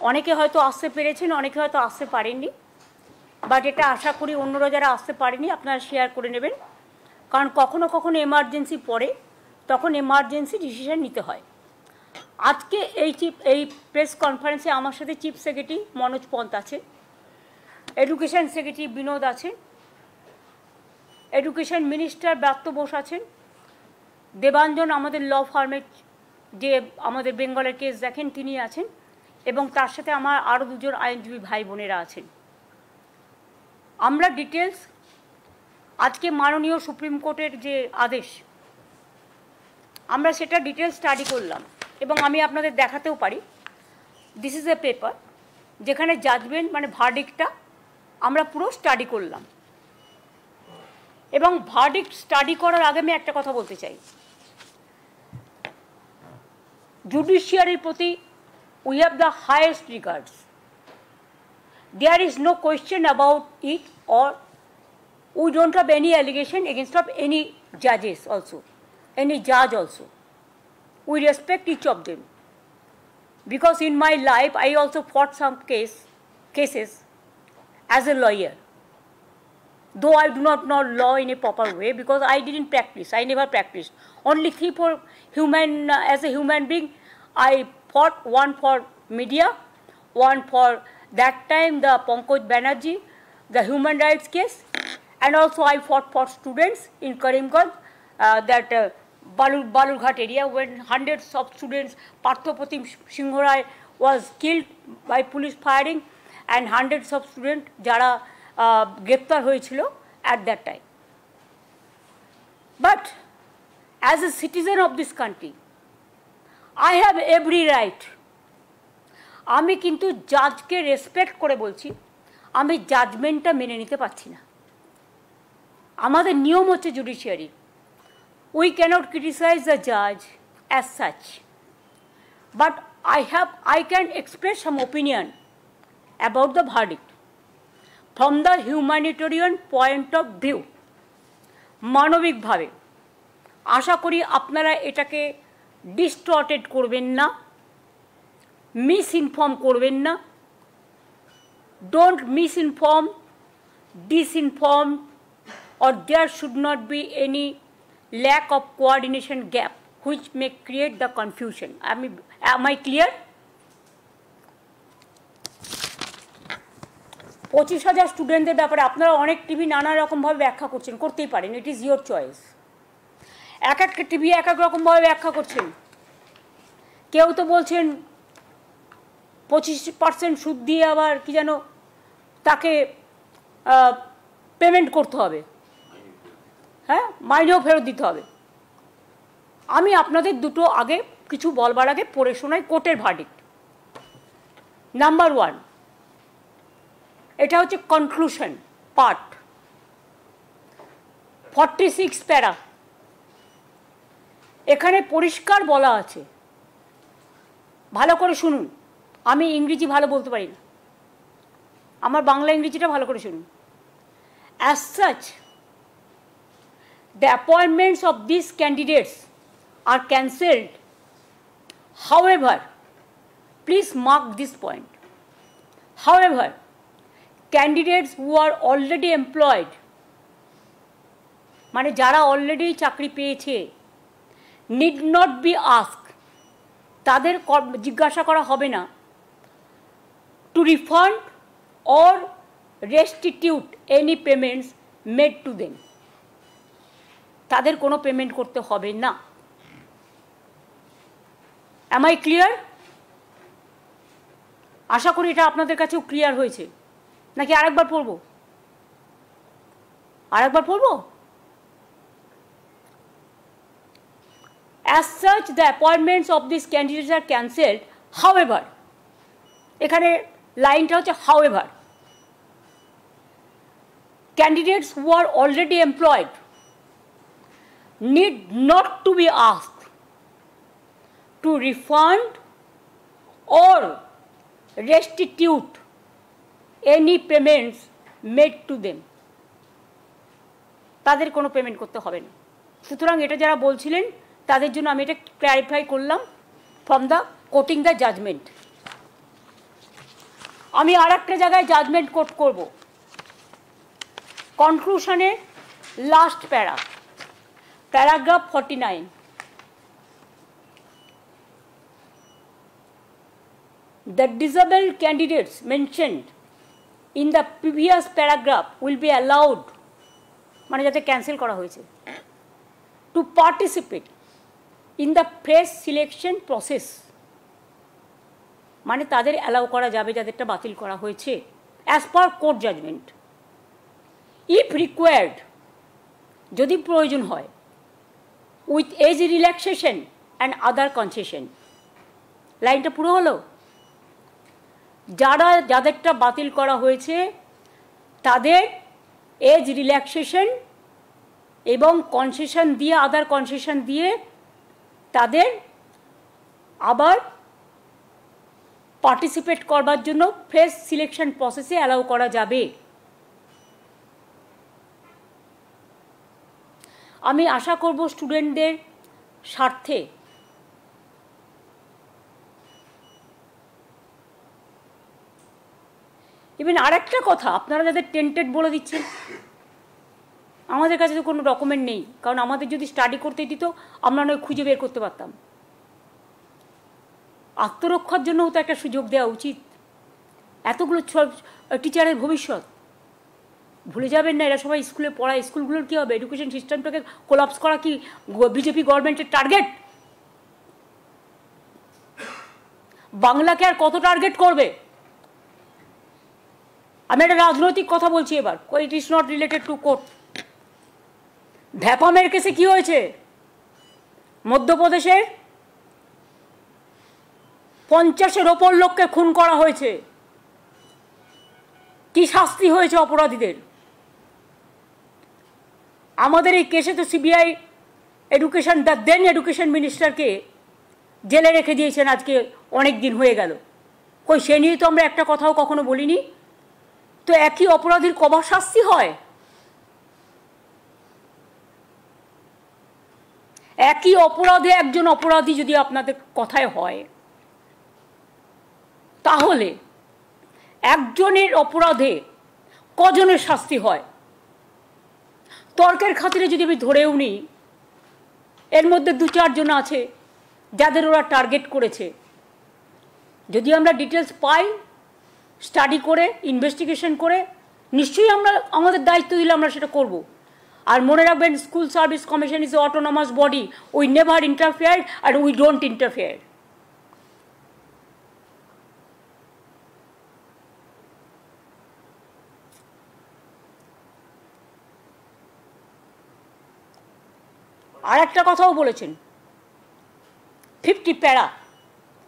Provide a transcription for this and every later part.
অনেকে হয়তো আসতে পেরেছেন, অনেকে হয়তো আসতে পারেননি, বাট এটা আশা করি অন্যরা যারা আসতে পারেনি আপনারা শেয়ার করে নেবেন, কারণ কখনো কখনো এমার্জেন্সি পড়ে, তখন এমার্জেন্সি ডিসিশন নিতে হয়। আজকে এই প্রেস কনফারেন্সে আমার সাথে চিফ সেক্রেটারি মনোজ পন্ত আছে, এডুকেশন সেক্রেটারি বিনোদ আছেন, এডুকেশন মিনিস্টার ব্রাত্য বোস আছেন, দেবাঞ্জন আমাদের ল ফার্মের যে আমাদের বেঙ্গলের কেস দেখেন তিনি আছেন, এবং তার সাথে আমার আরও দুজন আইনজীবী ভাই বোনেরা আছেন। আমরা ডিটেলস আজকে মাননীয় সুপ্রিম কোর্টের যে আদেশ, আমরা সেটা ডিটেলস স্টাডি করলাম এবং আমি আপনাদের দেখাতেও পারি। দিস ইজ এ পেপার যেখানে জাজমেন্ট মানে ভার্ডিক্টটা আমরা পুরো স্টাডি করলাম। এবং ভার্ডিক্ট স্টাডি করার আগে আমি একটা কথা বলতে চাই, জুডিশিয়ারির প্রতি we have the highest regards. There is no question about it, or we don't have any allegation against of any judges also, any judge also. We respect each of them, because in my life I also fought some cases as a lawyer, though I do not know law in a proper way because I didn't practice. I never practiced. Only as a human being I fought, one for media, one for that time the Pankaj Banerjee, the human rights case, and also I fought for students in Karimganj, that Balurghat area, when hundreds of students, Parthopratim Singhorai was killed by police firing, and hundreds of students jara greptar hoyechilo at that time. But as a citizen of this country, I have every right. আমি কিন্তু জাজকে respect করে বলছি, আমি জাজমেন্টটা মেনে নিতে পারছি না। আমাদের নিয়ম হচ্ছে judiciary, we cannot criticise the জাজ as such, but I can express some opinion about the verdict from the humanitarian point of view, মানবিকভাবে। আশা করি আপনারা এটাকে ডিস্টর্টেড করবেন না, মিসইনফর্ম করবেন না। Don't misinform, disinform, or there should not be any lack of coordination gap which may create the confusion. Am I clear? 25,000 স্টুডেন্টদের ব্যাপারে আপনারা অনেক টিভি নানা রকমভাবে ব্যাখ্যা করছেন, করতেই পারেন, ইট ইজ ইয়োর চয়েস। এক একটা টিভি এক এক রকমভাবে ব্যাখ্যা করছেন। কেউ তো বলছেন 25% সুদ দিয়ে আবার কি যেন তাকে পেমেন্ট করতে হবে, হ্যাঁ, মাইনেও ফেরত দিতে হবে। আমি আপনাদের দুটো আগে কিছু বলবার আগে পড়ে শোনাই কোর্টের ভার্ডিক্ট। নাম্বার 1, এটা হচ্ছে কনক্লুশন পার্ট, 46 প্যারা। এখানে পরিষ্কার বলা আছে, ভালো করে শুনুন, আমি ইংরেজি ভালো বলতে পারি না, আমার বাংলা ইংরেজিটা ভালো করে শুনুন। As such, the appointments of these candidates are cancelled. However, please mark this point. However, candidates who are already employed, মানে যারা অলরেডি চাকরি পেয়েছে, need not be asked, তাদের জিজ্ঞাসা করা হবে না to refund or restitute any payments made to them, তাদের কোনো পেমেন্ট করতে হবে না। Am I clear? আশা করি এটা আপনাদের কাছেও ক্লিয়ার হয়েছে, নাকি আরেকবার পড়বো? As such, the appointments of these candidates are cancelled. However, এখানে লাইনটা হচ্ছে however, candidates who are already employed need not to be asked to refund or restitute any payments made to them. তাদের কোনো payment করতে হবে না। সুতরাং এটা যারা বলছিলেন তাদের জন্য আমি এটা ক্ল্যারিফাই করলাম from the quoting the judgment. আমি আর একটা জায়গায় জাজমেন্ট কোট করব, কনক্লুশনের last paragraph 49। The disabled candidates mentioned in the previous paragraph will be allowed, মানে যাতে ক্যান্সেল করা হয়েছে, to participate in the fresh selection process, মানে তাদের অ্যালাউ করা যাবে যাদেরটা বাতিল করা হয়েছে as per court judgment, if required, যদি প্রয়োজন হয়, with age relaxation and other concession. লাইনটা পুরো হলো, যাদেরটা বাতিল করা হয়েছে তাদের এজ রিল্যাক্সেশন এবং কনসেশন দিয়ে, আদার কনসেশন দিয়ে তাদের আবার পার্টিসিপেট করবার জন্য ফ্রেশ সিলেকশন প্রসেসে অ্যালাউ করা যাবে। আমি আশা করব স্টুডেন্টদের স্বার্থে ইভেন আরেকটা কথা, আপনারা যাদের টেন্টেড বলে দিচ্ছেন, আমাদের কাছে তো কোনো ডকুমেন্ট নেই, কারণ আমাদের যদি স্টাডি করতে দিত আমরা নয় খুঁজে বের করতে পারতাম। আত্মরক্ষার জন্যও তো একটা সুযোগ দেওয়া উচিত। এতগুলো টিচারের ভবিষ্যৎ ভুলে যাবেন না, এরা সবাই স্কুলে পড়ায়। স্কুলগুলোর কী হবে? এডুকেশন সিস্টেমটাকে কোলাপস করা কি বিজেপি গভর্নমেন্টের টার্গেট? বাংলাকে আর কত টার্গেট করবে? আমি একটা রাজনৈতিক কথা বলছি এবার, it is not related to court. ভ্যাপামের কেসে কি হয়েছে? মধ্যপ্রদেশের 50-এর ওপর লোককে খুন করা হয়েছে। কি শাস্তি হয়েছে অপরাধীদের? আমাদের এই কেসে তো CBI education, the then education মিনিস্টারকে জেলে রেখে দিয়েছেন আজকে অনেক দিন হয়ে গেল। কই সে নিয়ে তো আমরা একটা কথাও কখনো বলিনি। তো একই অপরাধীর কবার শাস্তি হয়? একই অপরাধে একজন অপরাধী যদি আপনাদের কথায় হয়, তাহলে একজনের অপরাধে কজনের শাস্তি হয়? তর্কের খাতিরে যদি আমি ধরেও নিই, এর মধ্যে 2-4 জন আছে যাদের ওরা টার্গেট করেছে। যদি আমরা ডিটেলস পাই, স্টাডি করে, ইনভেস্টিগেশন করে, নিশ্চয়ই আমরা আমাদের দায়িত্ব দিলে আমরা সেটা করব। আর মনে রাখবেন, school service commission is autonomous body, we never interfere and we don't interfere. আর একটা কথাও বলেছেন, 50 প্যারা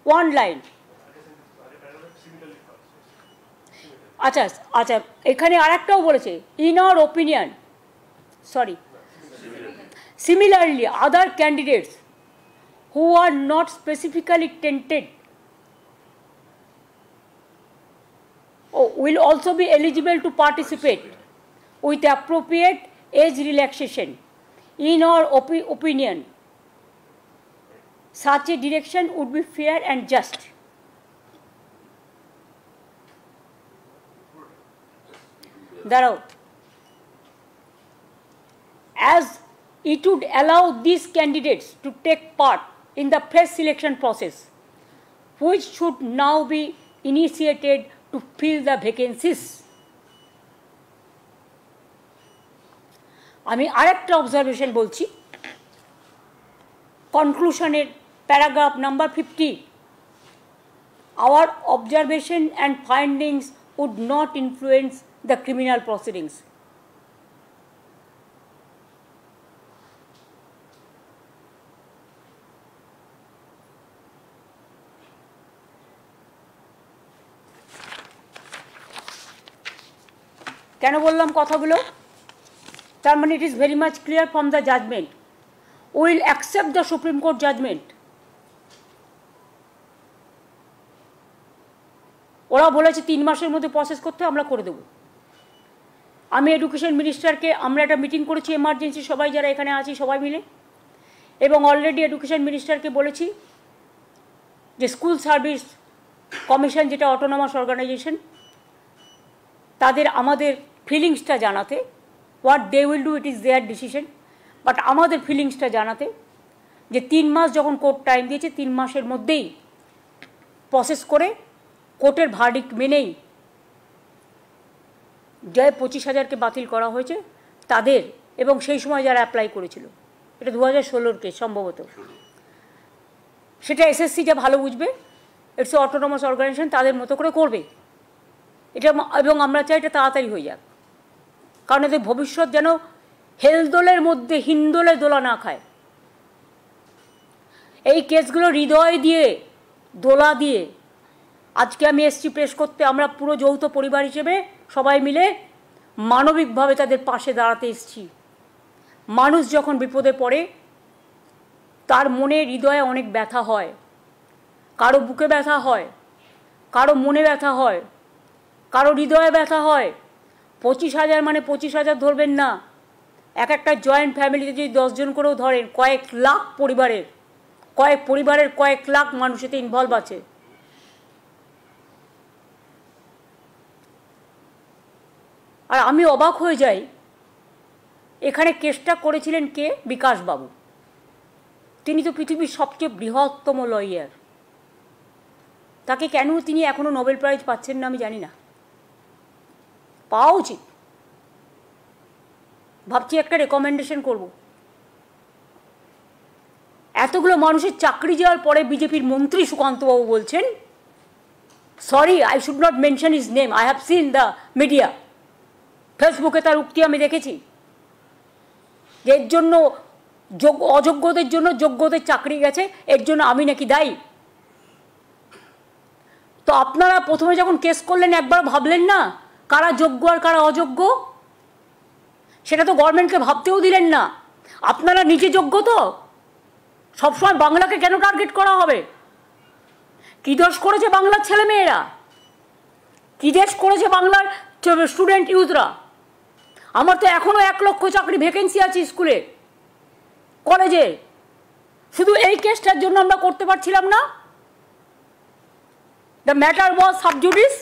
1 লাইন। আচ্ছা আচ্ছা, এখানে আর একটাও বলেছে, in our opinion, sorry, similarly other candidates who are not specifically tainted will also be eligible to participate with appropriate age relaxation. In our opinion, such a direction would be fair and just. Darao, as it would allow these candidates to take part in the fresh selection process, which should now be initiated to fill the vacancies. আমি আরেকটা observation বলছি, কনক্লুশনের paragraph number 50, our observation and findings would not influence the criminal proceedings. কেন বললাম কথাগুলো? তার মানে it is very much clear from the judgment, will accept the Supreme Court judgment. ওরা বলেছে 3 মাসের মধ্যে প্রসেস করতে, আমরা করে দেবো। আমি এডুকেশন মিনিস্টারকে, আমরা একটা মিটিং করেছি এমার্জেন্সি, সবাই যারা এখানে আছি সবাই মিলে, এবং অলরেডি এডুকেশন মিনিস্টারকে বলেছি যে স্কুল সার্ভিস কমিশন, যেটা অটোনমাস অর্গানাইজেশন, তাদের আমাদের ফিলিংসটা জানাতে, what they will do it is their decision, but আমাদের ফিলিংসটা জানাতে যে 3 মাস যখন কোর্ট টাইম দিয়েছে 3 মাসের মধ্যেই প্রসেস করে কোর্টের ভার্ডিক্ট মেনেই যে 25,000কে বাতিল করা হয়েছে তাদের, এবং সেই সময় যারা অ্যাপ্লাই করেছিল, এটা 2016 কেস সম্ভবত, সেটা এসএসসি যা ভালো বুঝবে, ইটস অটোনমাস অর্গানাইজেশন, তাদের মতো করে করবে এটা, এবং আমরা চাই এটা তাড়াতাড়ি হয়ে যাক, কারণ এদের ভবিষ্যৎ যেন হেলদোলের মধ্যে হিন্দোলে দোলা না খায়। এই কেসগুলো হৃদয় দিয়ে দোলা দিয়ে আজকে আমি এসছি প্রেস করতে, আমরা পুরো যৌথ পরিবার হিসেবে সবাই মিলে মানবিকভাবে তাদের পাশে দাঁড়াতে এসছি। মানুষ যখন বিপদে পড়ে তার মনে হৃদয়ে অনেক ব্যথা হয়, কারো বুকে ব্যথা হয়, কারো মনে ব্যথা হয়, কারো হৃদয়ে ব্যথা হয়। 25,000 মানে 25,000 ধরবেন না, এক একটা জয়েন্ট ফ্যামিলিতে যদি 10 জন করেও ধরেন, কয়েক লাখ পরিবারের কয়েক লাখ মানুষ এতে ইনভলভ আছে। আর আমি অবাক হয়ে যাই, এখানে কেসটা করেছিলেন কে? বিকাশবাবু। তিনি তো পৃথিবীর সবচেয়ে বৃহত্তম লয়ার, তাকে কেন তিনি এখনো নোবেল প্রাইজ পাচ্ছেন না আমি জানি না। পাওয়া উচিত, ভাবছি একটা রেকমেন্ডেশন করব। এতগুলো মানুষের চাকরি যাওয়ার পরে বিজেপির মন্ত্রী সুকান্তবাবু বলছেন, sorry I should not mention his name, I have seen the media, ফেসবুকে তার উক্তি আমি দেখেছি, এর জন্য অযোগ্যদের জন্য যোগ্যদের চাকরি গেছে, এর জন্য আমি নাকি দায়ী। তো আপনারা প্রথমে যখন কেস করলেন একবার ভাবলেন না কারা যোগ্য আর কারা অযোগ্য? সেটা তো গভর্নমেন্টকে ভাবতেও দিলেন না। আপনারা নিজে যোগ্য তো? সবসময় বাংলাকে কেন টার্গেট করা হবে? কী দোষ করেছে বাংলার ছেলেমেয়েরা? কী দেশ করেছে বাংলার স্টুডেন্ট ইউথরা? আমার তো এখনও 1 লক্ষ চাকরি ভ্যাকেন্সি আছে স্কুলে, কলেজে, শুধু এই কেসটার জন্য আমরা করতে পারছিলাম না। The matter was sub judice,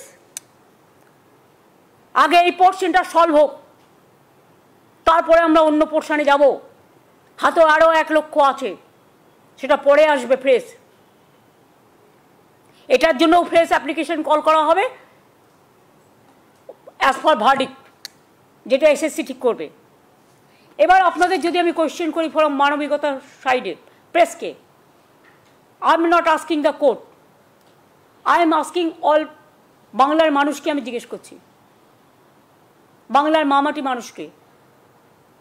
আগে এই পোর্শনটা সলভ হোক, তারপরে আমরা অন্য পোর্শনে যাব। হাতে আরও 1 লক্ষ আছে, সেটা পরে আসবে ফ্রেশ। এটার জন্যও ফ্রেশ অ্যাপ্লিকেশন কল করা হবে অ্যাজ পার ভার্ডিক্ট, যেটা এসএসসি ঠিক করবে। এবার আপনাদের যদি আমি কোয়েশ্চেন করি ফ্রম মানবিকতার সাইডে প্রেসকে, I am not asking the court, I am asking all বাংলার মানুষকে আমি জিজ্ঞেস করছি, বাংলার মামাটি মানুষকে,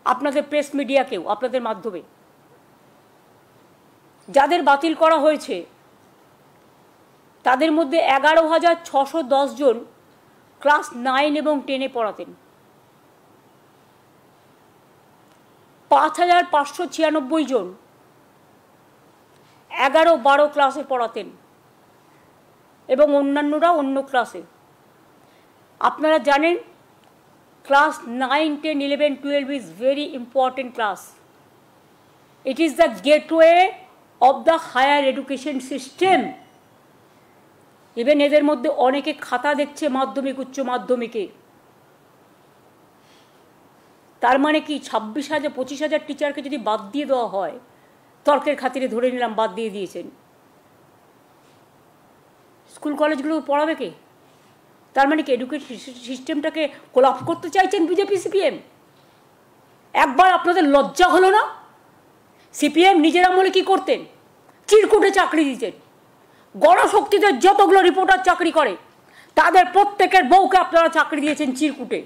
আপনাদের প্রেস মিডিয়াকেও, আপনাদের মাধ্যমে যাদের বাতিল করা হয়েছে তাদের মধ্যে 11,610 জন ক্লাস 9 এবং 10-এ পড়াতেন, 5,596 জন 11-12 ক্লাসে পড়াতেন এবং অন্যান্যরা অন্য ক্লাসে। আপনারা জানেন class 9, 10, 11, 12 is very important class. It is the gateway of the higher education system. Even এদের মধ্যে অনেকে খাতা দেখছে মাধ্যমিক উচ্চ মাধ্যমিকে। তার মানে কি 26,000 25,000 টিচারকে যদি বাদ দিয়ে দেওয়া হয়, তর্কের খাতিরে ধরে নিলাম বাদ দিয়ে দিয়েছেন, স্কুল কলেজগুলো পড়াবে কে? তার মানে কি এডুকেশন সিস্টেমটাকে কোলাপস করতে চাইছেন বিজেপি সিপিএম? একবার আপনাদের লজ্জা হলো না? সিপিএম নিজের আমলে কী করতেন? চিরকুটে চাকরি দিতেন। গণশক্তিদের যতগুলো রিপোর্টার চাকরি করে তাদের প্রত্যেকের বউকে আপনারা চাকরি দিয়েছেন চিরকুটে।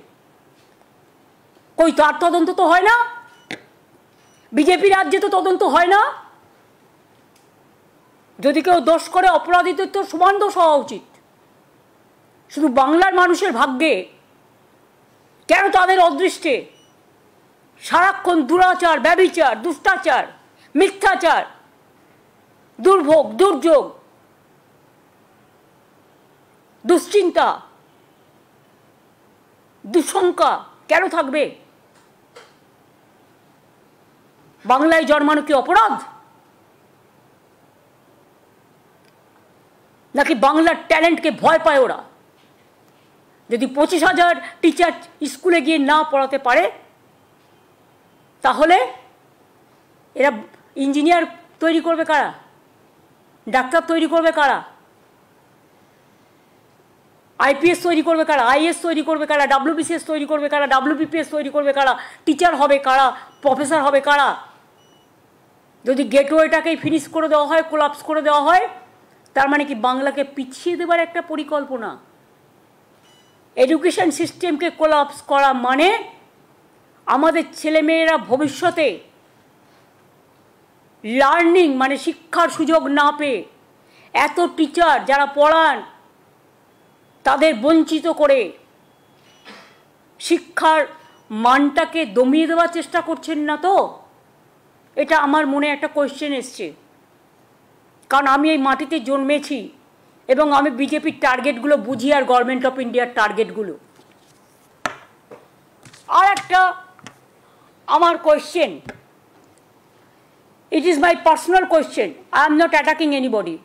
কই তার তদন্ত তো হয় না? বিজেপি রাজ্যে তো তদন্ত হয় না। যদি কেউ দোষ করে অপরাধীদের তো সমান দোষ হওয়া উচিত। শুধু বাংলার মানুষের ভাগ্যে কেন তাদের অদৃষ্টে সারাক্ষণ দুরাচার, ব্যভিচার, দুষ্টাচার, মিথ্যাচার, দুর্ভোগ, দুর্যোগ, দুশ্চিন্তা, দুঃশঙ্কা কেন থাকবে? বাংলায় জন্মানো কি অপরাধ? নাকি বাংলার ট্যালেন্টকে ভয় পায় ওরা? যদি 25,000 টিচার স্কুলে গিয়ে না পড়াতে পারে তাহলে এরা ইঞ্জিনিয়ার তৈরি করবে কারা, ডাক্তার তৈরি করবে কারা, আইপিএস তৈরি করবে কারা, আইএস তৈরি করবে কারা, ডাব্লিউবিসিএস তৈরি করবে কারা, ডাব্লিউবিপিএস তৈরি করবে কারা, টিচার হবে কারা, প্রফেসর হবে কারা? যদি গেটওয়েটাকেই ফিনিশ করে দেওয়া হয়, কোলাপস করে দেওয়া হয়, তার মানে কি বাংলাকে পিছিয়ে দেবার একটা পরিকল্পনা? এডুকেশন সিস্টেমকে কোলাপস করা মানে আমাদের ছেলেমেয়েরা ভবিষ্যতে লার্নিং মানে শিক্ষার সুযোগ না পেয়ে এত টিচার যারা পড়ান তাদের বঞ্চিত করে শিক্ষার মানটাকে দমিয়ে দেওয়ার চেষ্টা করছেন না তো? এটা আমার মনে একটা কোয়েশ্চেন এসছে, কারণ আমি এই মাটিতে জন্মেছি এবং আমি বিজেপির টার্গেটগুলো বুঝি আর গভর্নমেন্ট অফ ইন্ডিয়ার টার্গেটগুলো। আর একটা আমার question, it is my personal question, I am not attacking anybody.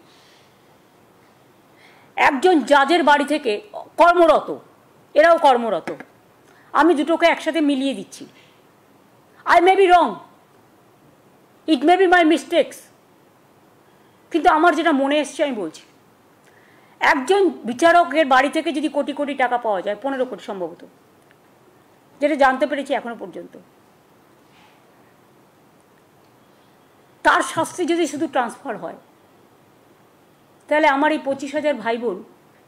একজন জাজের বাড়ি থেকে কর্মরত, এরাও কর্মরত, আমি দুটোকে একসাথে মিলিয়ে দিচ্ছি। I may be wrong, it may be my mistakes, কিন্তু আমার যেটা মনে এসছে আমি বলছি। একজন বিচারকের বাড়ি থেকে যদি কোটি কোটি টাকা পাওয়া যায়, 15 কোটি সম্ভবত, যেটা জানতে পেরেছি এখনো পর্যন্ত, তার শাস্তি যদি শুধু ট্রান্সফার হয় তাহলে আমার এই 25,000 ভাই বোন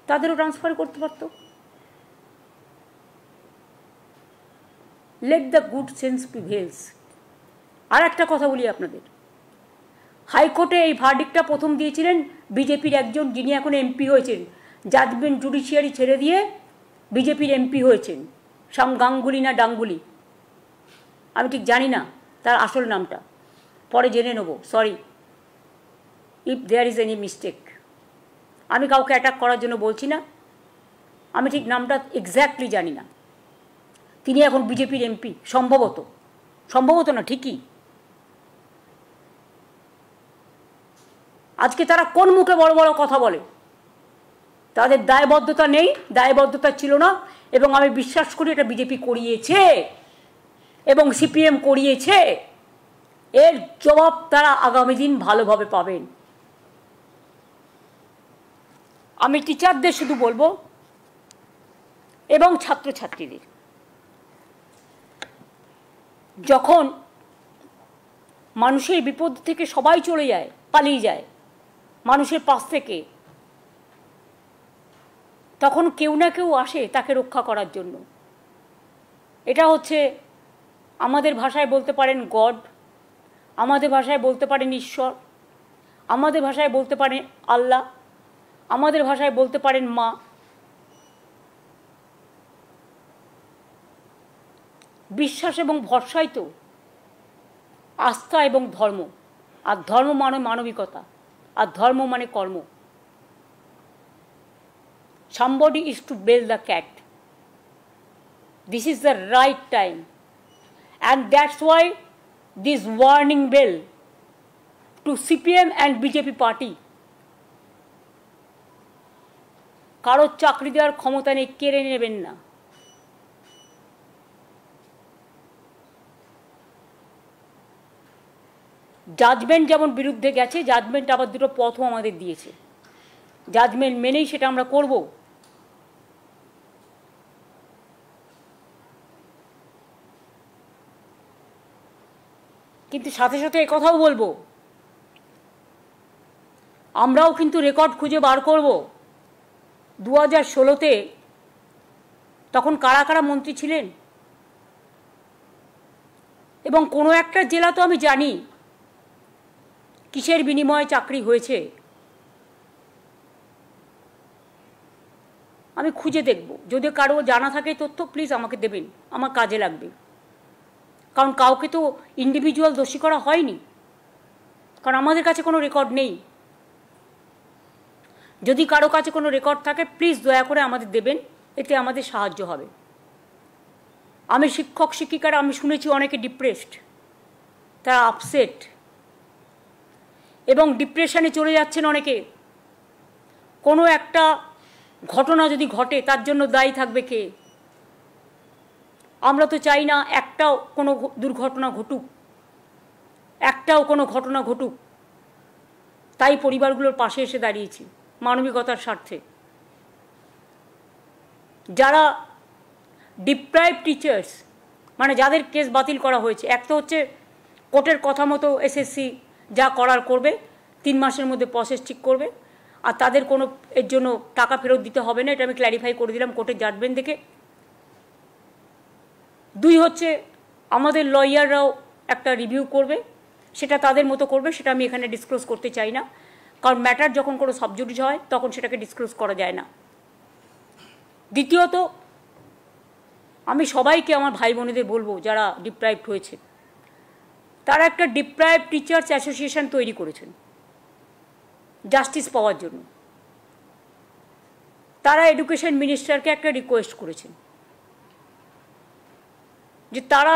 তাদেরও ট্রান্সফার করতে পারত। Let the good sense prevails. আর একটা কথা বলি আপনাদের, হাইকোর্টে এই ভার্ডিক্টটা প্রথম দিয়েছিলেন বিজেপির একজন, যিনি এখন এমপি হয়েছেন, জাজমেন্ট জুডিশিয়ারি ছেড়ে দিয়ে বিজেপির এমপি হয়েছেন, শ্যাম গাঙ্গুলি না ডাঙ্গুলি, আমি ঠিক জানি না তার আসল নামটা, পরে জেনে নেব, sorry if there is any mistake. আমি কাউকে অ্যাটাক করার জন্য বলছি না, আমি ঠিক নামটা এক্স্যাক্টলি জানি না। তিনি এখন বিজেপির এমপি, সম্ভবত, সম্ভবত না ঠিকই। আজকে তারা কোন মুখে বড় বড় কথা বলে? তাদের দায়বদ্ধতা নেই, দায়বদ্ধতা ছিল না, এবং আমি বিশ্বাস করি এটা বিজেপি করিয়েছে এবং সিপিএম করিয়েছে। এর জবাব তারা আগামী দিন ভালোভাবে পাবেন। আমি টিচারদের শুধু বলবো এবং ছাত্রছাত্রীদের, যখন মানুষের বিপদ থেকে সবাই চলে যায়, পালিয়ে যায় মানুষের পাশ থেকে, তখন কেউ না কেউ আসে তাকে রক্ষা করার জন্য। এটা হচ্ছে আমাদের ভাষায় বলতে পারেন গড, আমাদের ভাষায় বলতে পারেন ঈশ্বর, আমাদের ভাষায় বলতে পারেন আল্লাহ, আমাদের ভাষায় বলতে পারেন মা। বিশ্বাস এবং ভরসাই তো আস্থা এবং ধর্ম, আর ধর্ম মানে মানবিকতা, আর ধর্ম মানে কর্ম। Somebody is to bail the cat. This is the right time, and that's why this warning bell to CPM and BJP party. কারো চাকরি দেওয়ার ক্ষমতা নেই, কেড়ে নেবেন না। জাজমেন্ট যেমন বিরুদ্ধে গেছে, জাজমেন্ট আবার দুটো পথও আমাদের দিয়েছে, জাজমেন্ট মেনেই সেটা আমরা করব। কিন্তু সাথে সাথে একথাও বলবো, আমরাও কিন্তু রেকর্ড খুঁজে বার করব 2016-তে তখন কারা কারা মন্ত্রী ছিলেন, এবং কোনো একটা জেলা তো আমি জানি কিসের বিনিময়ে চাকরি হয়েছে। আমি খুঁজে দেখব, যদি কারো জানা থাকে তথ্য প্লিজ আমাকে দেবেন, আমার কাজে লাগবে। কারণ কাউকে তো ইন্ডিভিজুয়াল দোষী করা হয়নি, কারণ আমাদের কাছে কোনো রেকর্ড নেই। যদি কারো কাছে কোনো রেকর্ড থাকে প্লিজ দয়া করে আমাদের দেবেন, এতে আমাদের সাহায্য হবে। আমি শিক্ষক শিক্ষিকারা, আমি শুনেছি অনেকে ডিপ্রেসড, তারা আপসেট এবং ডিপ্রেশনে চলে যাচ্ছেন অনেকে। কোনো একটা ঘটনা যদি ঘটে তার জন্য দায়ী থাকবে কে? আমরা তো চাই না একটাও কোনো দুর্ঘটনা ঘটুক, একটাও কোনো ঘটনা ঘটুক। তাই পরিবারগুলোর পাশে এসে দাঁড়িয়েছি মানবিকতার স্বার্থে। যারা ডিপ্রাইভ টিচার্স, মানে যাদের কেস বাতিল করা হয়েছে, এক তো হচ্ছে কোর্টের কথা মতো এসএসসি যা করার করবে, 3 মাসের মধ্যে প্রসেস ঠিক করবে, আর তাদের কোনো এর জন্য টাকা ফেরত দিতে হবে না, এটা আমি ক্ল্যারিফাই করে দিলাম কোর্টের জাজমেন্ট দেখে। 2 হচ্ছে আমাদের লয়াররাও একটা রিভিউ করবে, সেটা তাদের মতো করবে, সেটা আমি এখানে ডিসক্লোজ করতে চাই না, কারণ ম্যাটার যখন কোনো সাবজুডিস হয় তখন সেটাকে ডিসক্লোজ করা যায় না। দ্বিতীয়ত, আমি সবাইকে আমার ভাই বোনেদের বলবো যারা ডিপ্রাইভড হয়েছে, তারা একটা ডিপ্রাইভ টিচার্স অ্যাসোসিয়েশন তৈরি করেছেন জাস্টিস পাওয়ার জন্য। তারা এডুকেশন মিনিস্টারকে একটা রিকোয়েস্ট করেছেন যে তারা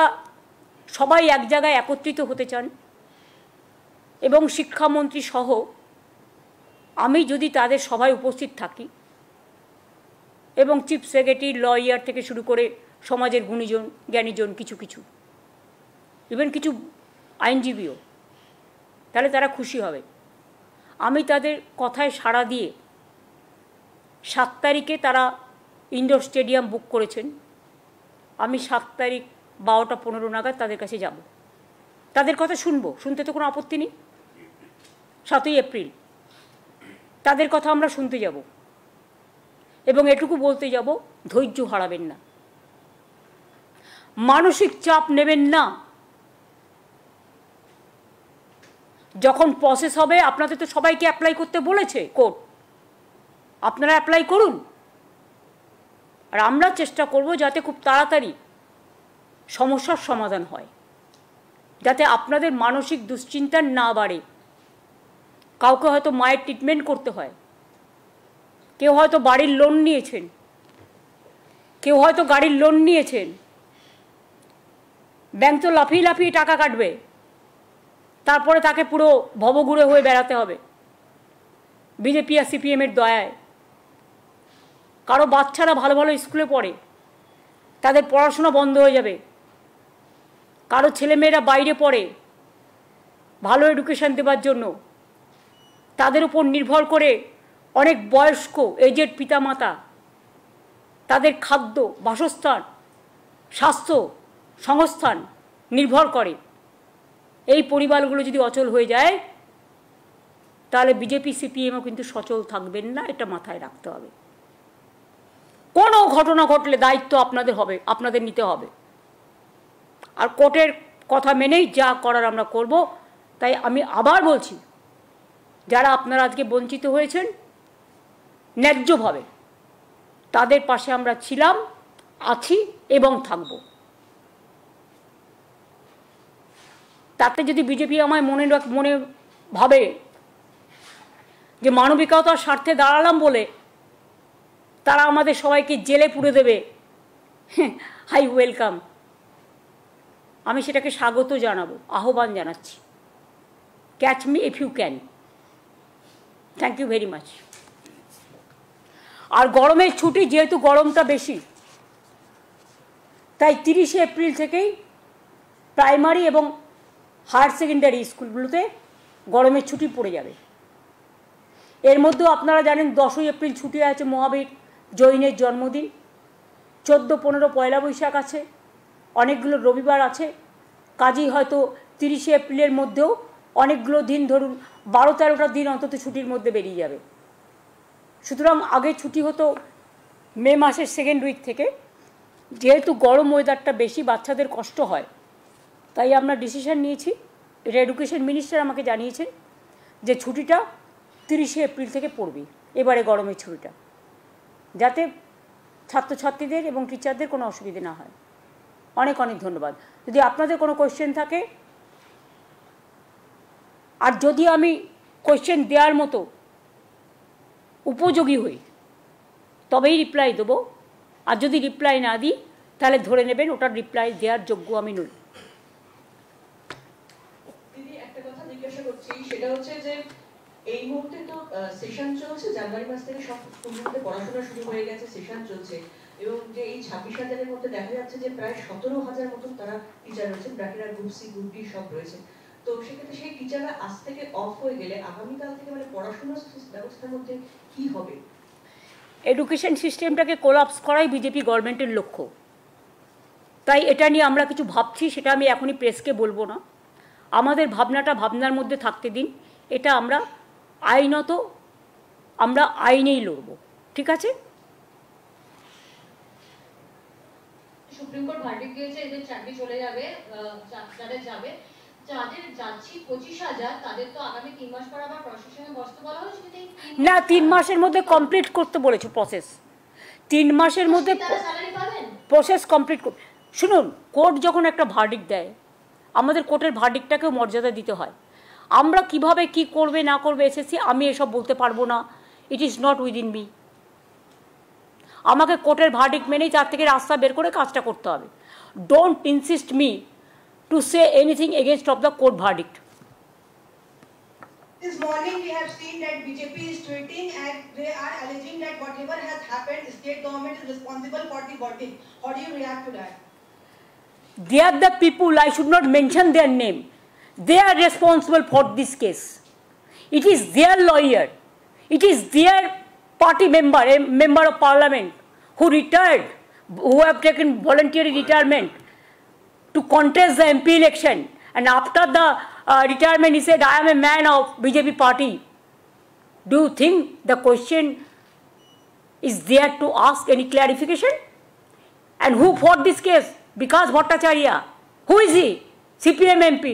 সবাই এক জায়গায় একত্রিত হতে চান, এবং শিক্ষামন্ত্রী সহ আমি যদি তাদের সভায় উপস্থিত থাকি, এবং চিফ সেক্রেটারি, লয়ার থেকে শুরু করে সমাজের গুণীজন জ্ঞানীজন, কিছু ইভেন কিছু আইনজীবীও, তাহলে তারা খুশি হবে। আমি তাদের কথায় সাড়া দিয়ে 7 তারিখে তারা ইনডোর স্টেডিয়াম বুক করেছেন। আমি 7 তারিখ 12টা 15 নাগাদ তাদের কাছে যাব, তাদের কথা শুনবো, শুনতে তো কোনো আপত্তি নেই। 7ই এপ্রিল তাদের কথা আমরা শুনতে যাব, এবং এটুকু বলতে যাব, ধৈর্য হারাবেন না, মানসিক চাপ নেবেন না। যখন প্রসেস হবে, আপনাদের তো সবাইকে অ্যাপ্লাই করতে বলেছে কোর্ট, আপনারা অ্যাপ্লাই করুন, আর আমরা চেষ্টা করব যাতে খুব তাড়াতাড়ি সমস্যার সমাধান হয়, যাতে আপনাদের মানসিক দুশ্চিন্তা না বাড়ে। কাউকে হয়তো মায়ের ট্রিটমেন্ট করতে হয়, কেউ হয়তো বাড়ির লোন নিয়েছেন, কেউ হয়তো গাড়ির লোন নিয়েছেন, ব্যাংক তো লাফিয়ে লাফিয়ে টাকা কাটবে, তারপরে তাকে পুরো ভবঘুরে হয়ে বেড়াতে হবে বিজেপি আর সিপিএমের দয়ায়। কারো বাচ্চারা ভালো ভালো স্কুলে পড়ে, তাদের পড়াশোনা বন্ধ হয়ে যাবে। কারো ছেলেমেয়েরা বাইরে পড়ে, ভালো এডুকেশন দেওয়ার জন্য তাদের উপর নির্ভর করে অনেক বয়স্ক এজেড পিতামাতা, তাদের খাদ্য, বাসস্থান, স্বাস্থ্য, সংস্থান নির্ভর করে। এই পরিবারগুলো যদি অচল হয়ে যায়, তাহলে বিজেপি সিপিএমও কিন্তু সচল থাকবেন না, এটা মাথায় রাখতে হবে। কোনো ঘটনা ঘটলে দায়িত্ব আপনাদের হবে, আপনাদের নিতে হবে, আর কোর্টের কথা মেনেই যা করার আমরা করব। তাই আমি আবার বলছি, যারা আপনারা আজকে বঞ্চিত হয়েছেন ন্যায্যভাবে, তাদের পাশে আমরা ছিলাম, আছি এবং থাকব। তাতে যদি বিজেপি আমায় মনে ভাবে যে মানবিকতার স্বার্থে দাঁড়ালাম বলে তারা আমাদের সবাইকে জেলে পুরে দেবে, হাই ওয়েলকাম, আমি সেটাকে স্বাগত জানাবো, আহ্বান জানাচ্ছি। Catch me if you can. Thank you very much. আর গরমের ছুটি, যেহেতু গরমটা বেশি, তাই 30শে এপ্রিল থেকেই প্রাইমারি এবং হায়ার সেকেন্ডারি স্কুলগুলোতে গরমের ছুটি পড়ে যাবে। এর মধ্যেও আপনারা জানেন 10ই এপ্রিল ছুটি আছে, মহাবীর জৈনের জন্মদিন। 14-15 পয়লা বৈশাখ আছে, অনেকগুলো রবিবার আছে। কাজেই হয়তো 30শে এপ্রিলের মধ্যেও অনেকগুলো দিন, ধরুন 12-13টা দিন অন্তত ছুটির মধ্যে বেরিয়ে যাবে। সুতরাং আগে ছুটি হতো মে মাসের 2nd উইক থেকে। যেহেতু গরম ওয়েদারটা বেশি, বাচ্চাদের কষ্ট হয়, তাই আমরা ডিসিশন নিয়েছি, এটা এডুকেশন মিনিস্টার আমাকে জানিয়েছেন, যে ছুটিটা 30শে এপ্রিল থেকে পড়বে এবারে গরমের ছুটিটা, যাতে ছাত্রছাত্রীদের এবং টিচারদের কোনো অসুবিধে না হয়। অনেক অনেক ধন্যবাদ। যদি আপনাদের কোনো কোয়েশ্চেন থাকে, আর যদি আমি কোয়েশ্চেন দেওয়ার মতো উপযোগী হই, তবেই রিপ্লাই দেবো। আর যদি রিপ্লাই না দিই, তাহলে ধরে নেবেন ওটার রিপ্লাই দেওয়ার যোগ্য আমি নই। দিদি, একটা কথা জিজ্ঞাসা করছি, সেটা হচ্ছে যে এই মুহূর্তে তো সেশন চলছে, জানুয়ারি মাস থেকে সব স্কুলগুলোতে পড়াশোনা শুরু হয়ে গেছে, সেশন চলছে, এবং যে এই 26,000-এর মধ্যে দেখা যাচ্ছে যে প্রায় 17,000 মতন তারা টিচার রয়েছে, ব্র্যাকেরা গ্রুপ সি গ্রুপ ডি সব রয়েছে। তো সেক্ষেত্রে সেই টিচাররা আজ থেকে অফ হয়ে গেলে আগামীকাল থেকে মানে পড়াশোনার ব্যবস্থার মধ্যে কি হবে? এডুকেশন সিস্টেমটাকে কোলাপস করাই বিজেপি গভর্নমেন্টের লক্ষ্য। তাই এটা নিয়ে আমরা কিছু ভাবছি, সেটা আমি এখনই প্রেসকে বলবো না। আমাদের ভাবনাটা ভাবনার মধ্যে থাকতে দিন। এটা আমরা আইনত আমরা আইনেই লড়ব, ঠিক আছে? সুপ্রিম কোর্ট ভার্ডিক্ট দিয়েছে, এদের চাকরি চলে যাবে, যাদের যাবে, যাদের যাচ্ছি 25,000, তাদের তো আগামী 3 মাস পর আবার প্রশাসনে বসতে বলা হয়েছে। না, 3 মাসের মধ্যে কমপ্লিট করতে বলেছে প্রসেস। 3 মাসের মধ্যে প্রসেস কমপ্লিট। শুনুন, কোর্ট যখন একটা ভার্ডিক্ট দেয়, আমাদের কোর্টের ভার্ডিক্টটাকেও মর্যাদা দিতে হয়। আমরা কিভাবে কি করবে না করবে এসএসসি, আমি এসব বলতে পারবো না। ইট ইজ নট উইদিন মি। আমাকে কোর্টের ভার্ডিক্ট মেনেই তার থেকে রাস্তা বের করে কাজটা করতে হবে। Don't insist me to say anything against of the court verdict. This morning we have seen that BJP is tweeting and they are alleging that whatever has happened, state government is responsible for the verdict. How do you react to that? They are the people, I should not mention their name. They are responsible for this case. It is their lawyer. It is their party member, a member of parliament who retired, who have taken voluntary retirement to contest the MP election. And after the retirement, he said, I am a man of BJP party. Do you think the question is there to ask any clarification? And who fought this case? Vikas Bhattacharya. Who is he? CPM MP.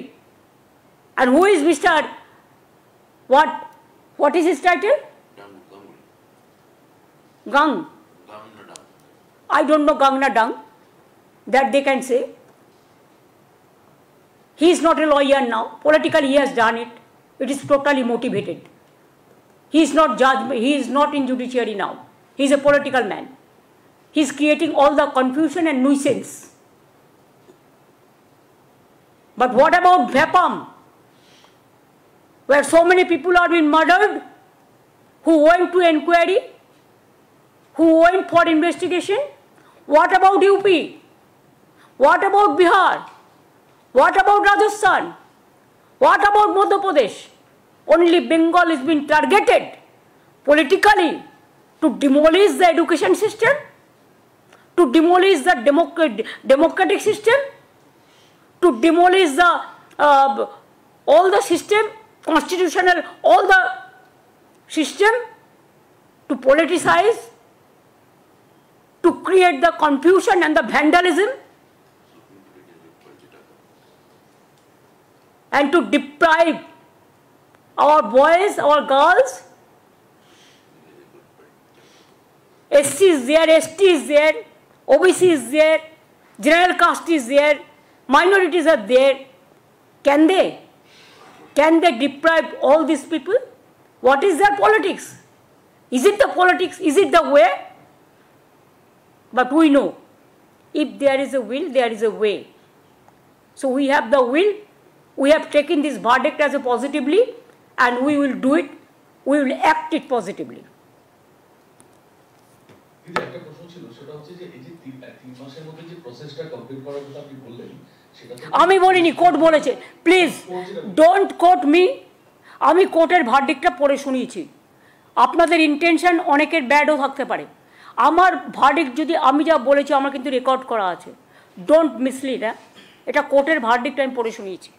And who is Mr. What is his title? Gang. I don't know Gangna Dung. That they can say. He is not a lawyer now. Politically he has done it. It is totally motivated. He is not judge. He is not in judiciary now. He is a political man. He is creating all the confusion and nuisance. But what about Vapam, where so many people are being murdered, who went to inquiry, who went for investigation? What about UP? What about Bihar? What about Rajasthan? What about Madhya Pradesh? Only Bengal is being targeted politically to demolish the education system, to demolish the democratic system, to demolish the all the system, constitutional, all the system, to politicize, to create the confusion and the vandalism, and to deprive our boys, our girls. SC is there, ST is there, OBC is there, general caste is there, minorities are there. Can they deprive all these people? What is their politics? Is it the politics? Is it the way? But we know, if there is a will, there is a way. So we have the will. We have taken this verdict as a positively, and we will do it. We will act it positively. একটা প্রশ্ন ছিল, সেটা হচ্ছে যে এই যে 3 মাসের মধ্যে যে প্রসেসটা কমপ্লিট করার কথা আপনি বললেন, সেটা আমি বলিনি, কোর্ট বলেছে। Please don't quote me. আমি কোর্টের ভার্ডিক্টটা পড়ে শুনিয়েছি। আপনাদের ইন্টেনশন অনেকের ব্যাডও থাকতে পারে। আমার ভার্ডিক্ট যদি আমি যা বলেছি, আমার কিন্তু রেকর্ড করা আছে। Don't mislead. হ্যাঁ, এটা কোর্টের ভার্ডিক্ট আমি পড়ে শুনিয়েছি।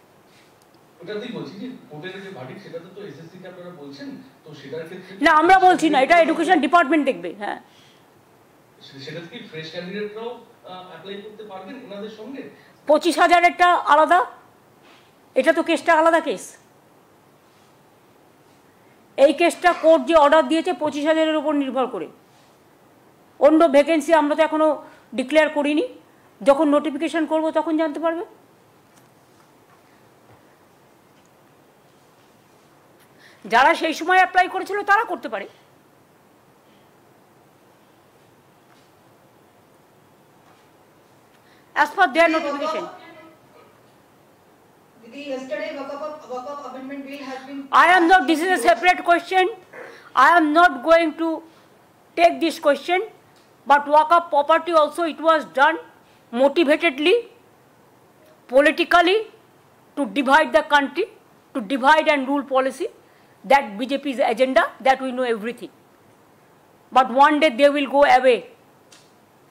ওটাতেই বলছি যে কোর্টের যে ভার্ডিক্ট, সেটাতে তো এসএসসি কে আপনারা বলছেন, তো সেটার ক্ষেত্রে না, আমরা বলছি না, এটা এডুকেশন ডিপার্টমেন্ট দেখবে। হ্যাঁ, সেটাতে কি ফ্রেশ ক্যান্ডিডেটরাও অ্যাপ্লাই করতে পারবেন ওনাদের সঙ্গে? 25,000-এরটা আলাদা, এটা তো কেসটা আলাদা কেস। এই কেসটা কোর্ট যে অর্ডার দিয়েছে 25,000-এর উপর নির্ভর করে। অন্য ভ্যাকেন্সি আমরা তো এখনও ডিক্লেয়ার করিনি। যখন নোটিফিকেশন করব তখন জানতে পারবে। যারা সেই সময় অ্যাপ্লাই করেছিল তারা করতে পারে। as per their notification. The yesterday Waqf amendment bill has been. I am not, this is a separate question. I am not going to take this question, but Waqf property also, it was done motivatedly, politically, to divide the country, to divide and rule policy. That BJP's agenda, that we know everything. But one day they will go away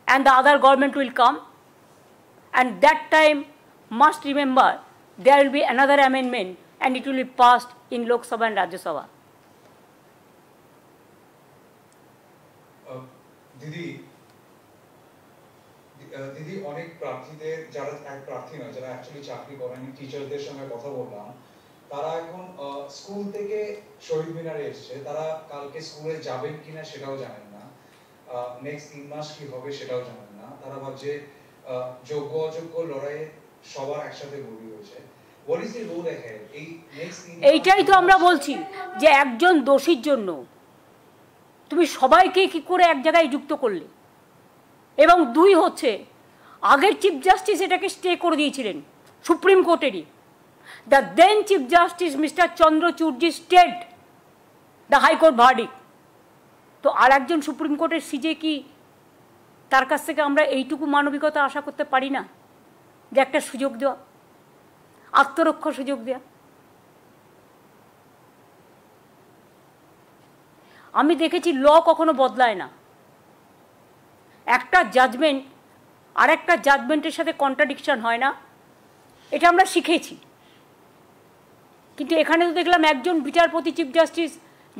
and the other government will come, and that time must remember there will be another amendment and it will be passed in Lok Sabha and Rajya Sabha. দিদি অনেক প্রার্থীদের যারা এক প্রার্থী নয়, যারা actually চাকরি করেন, টিচারদের সঙ্গে কথা বললাম, তারা এখন স্কুল থেকে শহীদ মিনারে এসছে, তারা কালকে স্কুলে যাবেন কিনা সেটাও জানেন না, নেক্সট 3 মাস কি হবে সেটাও জানেন না। তারা ভাবছে যোগ্য অযোগ্য লড়াইয়ে সবার একসাথে গড়ি হয়েছে। What is the road ahead? এই নেক্সট এইটাই তো আমরা বলছি যে একজন দোষীর জন্য তুমি সবাইকে কি করে এক জায়গায় যুক্ত করলে। এবং 2 হচ্ছে, আগের চিফ জাস্টিস এটাকে স্টে করে দিয়েছিলেন সুপ্রিম কোর্টেরই। The then chief justice mister চন্দ্রচূড়জি স্টেড দ্য হাইকোর্ট ভার্ডিক্ট। তো আর একজন সুপ্রিম কোর্টের সিজে কি তার কাছ থেকে আমরা এইটুকু মানবিকতা আশা করতে পারি না যে একটা সুযোগ দেওয়া, আত্মরক্ষার সুযোগ দেওয়া? আমি দেখেছি ল কখনো বদলায় না। একটা জাজমেন্ট আর একটা জাজমেন্টের সাথে কন্ট্রাডিকশন হয় না, এটা আমরা শিখেছি। কিন্তু এখানে তো দেখলাম একজন বিচারপতি চিফ জাস্টিস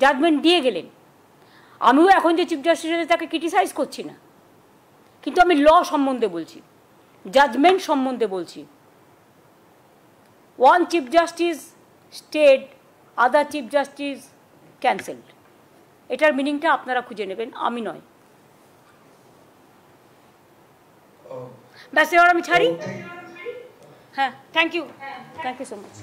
জাজমেন্ট দিয়ে গেলেন। আমিও এখন যে চিফ জাস্টিস আছে তাকে ক্রিটিসাইজ করছি না, কিন্তু আমি ল সম্বন্ধে বলছি, জাজমেন্ট সম্বন্ধে বলছি। ওয়ান চিফ জাস্টিস স্টেড, আদার চিফ জাস্টিস ক্যান্সেলড। এটার মিনিংটা আপনারা খুঁজে নেবেন, আমি নয়। ব্যাস, এবার আমি ছাড়ি। হ্যাঁ, থ্যাংক ইউ সো মাচ।